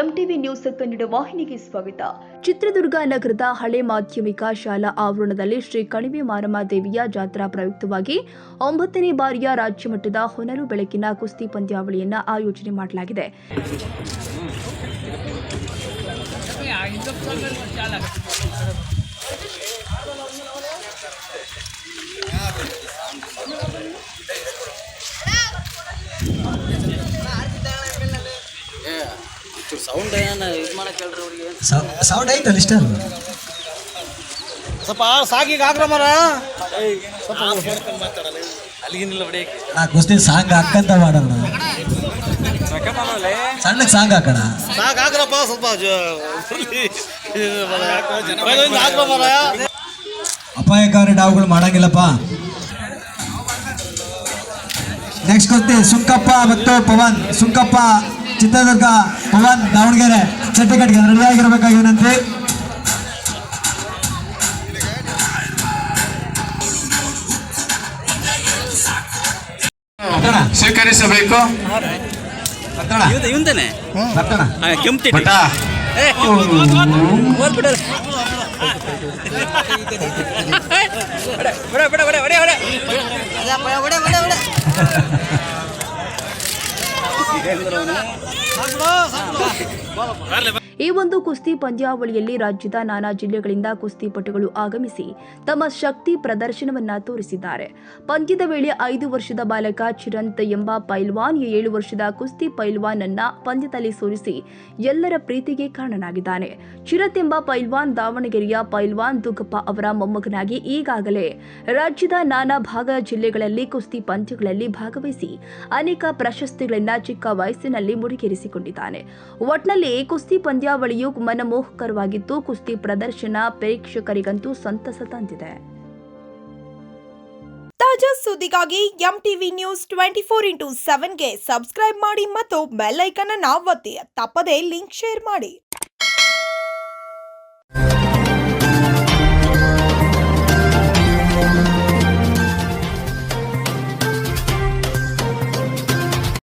MTV news Kannada ವಾಹಿನಿಗೆ ಸ್ವಾಗತ. ಚಿತ್ರದುರ್ಗ ನಗರದ ಹಳೆ ಮಾಧ್ಯಮಿಕ ಶಾಲಾ ಆವರಣದಲ್ಲಿ ಶ್ರೀ ಕಣಿವೆ ಮಾರಮ್ಮ ದೇವಿಯ ಜಾತ್ರಾ ಪ್ರಯುಕ್ತವಾಗಿ 9ನೇ ಬಾರಿಯ ರಾಜ್ಯ ಮಟ್ಟದ ಹೊನಲು ಬೆಳಕಿನ ಕುಸ್ತಿ ಪಂದ್ಯಾವಳಿಯನ್ನು ಆಯೋಜನೆ ಮಾಡಲಾಗಿದೆ. ಸೌಂಡ್ ಏನು ಇದು ಮಾಡಕ್ಕೆ ಹೇಳ್ರಿ ಅವ್ರಿಗೆ ಸೌಂಡ್ ಐತಲ್ಲ ಇಷ್ಟ ಸ್ವಲ್ಪ ಸಾಗಿಗೆ ಆಗ್ರ ಮರ ಅಲ್ಲಿಗಿನಿಲ್ಲ ಹೊಡಿಯಕ್ಕೆ ನಾ ಕುಸ್ತಿ ಸಾಂಗ್ ಹಾಕಂತ ಮಾಡೋಣ ಸಣ್ಣಕ್ಕೆ ಸಾಂಗ್ ಹಾಕೋಣ ಸಾಕು ಆಗ್ರಪ್ಪ ಸ್ವಲ್ಪ ಮರ ಅಪಾಯಕಾರಿ ಡಾವುಗಳು ಮಾಡಂಗಿಲ್ಲಪ್ಪ. ನೆಕ್ಸ್ಟ್ ಕುಸ್ತಿ ಸುಂಕಪ್ಪ ಮತ್ತು ಪವನ್. ಸುಂಕಪ್ಪ ಚಿತ್ರದುರ್ಗ, ಪವನ್ ದಾವಣಗೆರೆ. ಚಟ್ಟೆಕಟ್ಟಿಗೆ ರೆಡಿಯಾಗಿರ್ಬೇಕಾಗಿ ವಿನಂತಿ. ಸ್ವೀಕರಿಸಬೇಕು. ಇವಂದೇನೆ ಕೆಂಪ್ತಿ ಈ ಒಂದು ಕುಸ್ತಿ ಪಂದ್ಯಾವಳಿಯಲ್ಲಿ ರಾಜ್ಯದ ನಾನಾ ಜಿಲ್ಲೆಗಳಿಂದ ಕುಸ್ತಿಪಟುಗಳು ಆಗಮಿಸಿ ತಮ್ಮ ಶಕ್ತಿ ಪ್ರದರ್ಶನವನ್ನ ತೋರಿಸಿದ್ದಾರೆ. ಪಂದ್ಯದ ವೇಳೆ 5 ವರ್ಷದ ಬಾಲಕ ಚಿರಂತ್ ಎಂಬ ಪೈಲ್ವಾನ್ 7 ವರ್ಷದ ಕುಸ್ತಿ ಪೈಲ್ವಾನ್ ಅನ್ನ ಪಂದ್ಯದಲ್ಲಿ ಸೋಲಿಸಿ ಎಲ್ಲರ ಪ್ರೀತಿಗೆ ಕಾರಣನಾಗಿದ್ದಾನೆ. ಚಿರಂತ್ ಎಂಬ ಪೈಲ್ವಾನ್ ದಾವಣಗೆರೆಯ ಪೈಲ್ವಾನ್ ದುಗ್ಗಪ್ಪ ಅವರ ಮೊಮ್ಮಗನಾಗಿ ಈಗಾಗಲೇ ರಾಜ್ಯದ ನಾನಾ ಭಾಗ ಜಿಲ್ಲೆಗಳಲ್ಲಿ ಕುಸ್ತಿ ಪಂದ್ಯಗಳಲ್ಲಿ ಭಾಗವಹಿಸಿ ಅನೇಕ ಪ್ರಶಸ್ತಿಗಳನ್ನ ಚಿಕ್ಕ ವಯಸ್ಸಿನಲ್ಲಿ ಮುಡಿಗೇರಿಸಿಕೊಂಡಿದ್ದಾನೆ. ಒಟ್ನಲ್ಲಿ ಕುಸ್ತಿ ಪಂದ್ಯಾವಳಿಯು ಮನಮೋಹಕರವಾಗಿದ್ದು ಕುಸ್ತಿ ಪ್ರದರ್ಶನ ಪ್ರೇಕ್ಷಕರಿಗಂತೂ ಸಂತಸ ತಂದಿದೆ. ತಾಜಾ ಸುದ್ದಿಗಾಗಿ ಎಂಟಿವಿ ನ್ಯೂಸ್ 24x7ಗೆ ಸಬ್ಸ್ಕ್ರೈಬ್ ಮಾಡಿ ಮತ್ತು ಬೆಲ್ ಐಕಾನ್ ಅನ್ನು ಒತ್ತಿ. ತಪ್ಪದೇ ಲಿಂಕ್ ಶೇರ್ ಮಾಡಿ.